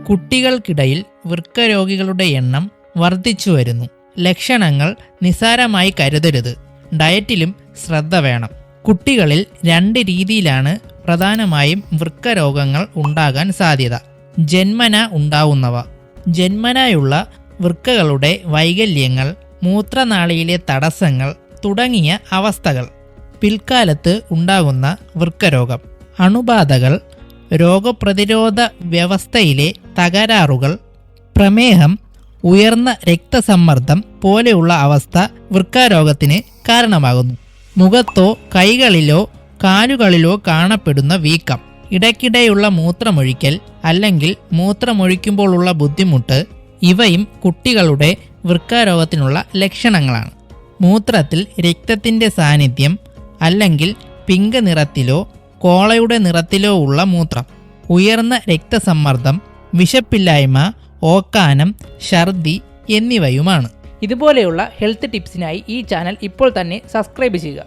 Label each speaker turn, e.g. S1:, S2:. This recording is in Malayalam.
S1: കുട്ടികൾക്കിടയിൽ വൃക്കരോഗികളുടെ എണ്ണം വർദ്ധിച്ചു വരുന്നു. ലക്ഷണങ്ങൾ നിസ്സാരമായി കരുതരുത്. ഡയറ്റിലും ശ്രദ്ധ വേണം. കുട്ടികളിൽ 2 രീതിയിലാണ് പ്രധാനമായും വൃക്കരോഗങ്ങൾ ഉണ്ടാകാൻ സാധ്യത. ജന്മന ഉണ്ടാവുന്നവ. ജന്മനായുള്ള വൃക്കകളുടെ വൈകല്യങ്ങൾ, മൂത്രനാളിയിലെ തടസ്സങ്ങൾ തുടങ്ങിയ അവസ്ഥകൾ. പിൽക്കാലത്ത് ഉണ്ടാകുന്ന വൃക്കരോഗം. അണുബാധകൾ, രോഗപ്രതിരോധ വ്യവസ്ഥയിലെ തകരാറുകൾ, പ്രമേഹം, ഉയർന്ന രക്തസമ്മർദ്ദം പോലെയുള്ള അവസ്ഥ വൃക്കരോഗത്തിന് കാരണമാകുന്നു. മുഖത്തോ കൈകളിലോ കാലുകളിലോ കാണപ്പെടുന്ന വീക്കം, ഇടയ്ക്കിടെയുള്ള മൂത്രമൊഴിക്കൽ അല്ലെങ്കിൽ മൂത്രമൊഴിക്കുമ്പോഴുള്ള ബുദ്ധിമുട്ട്, ഇവയും കുട്ടികളുടെ വൃക്കരോഗത്തിനുള്ള ലക്ഷണങ്ങളാണ്. മൂത്രത്തിൽ രക്തത്തിൻ്റെ സാന്നിധ്യം അല്ലെങ്കിൽ പിങ്ക് നിറത്തിലോ കോളയുടെ നിറത്തിലോ ഉള്ള മൂത്രം, ഉയർന്ന രക്തസമ്മർദ്ദം, വിശപ്പില്ലായ്മ, ഓക്കാനം, ഛർദി എന്നിവയുമാണ്. ഇതുപോലെയുള്ള ഹെൽത്ത് ടിപ്സിനായി ഈ ചാനൽ ഇപ്പോൾ തന്നെ സബ്സ്ക്രൈബ് ചെയ്യുക.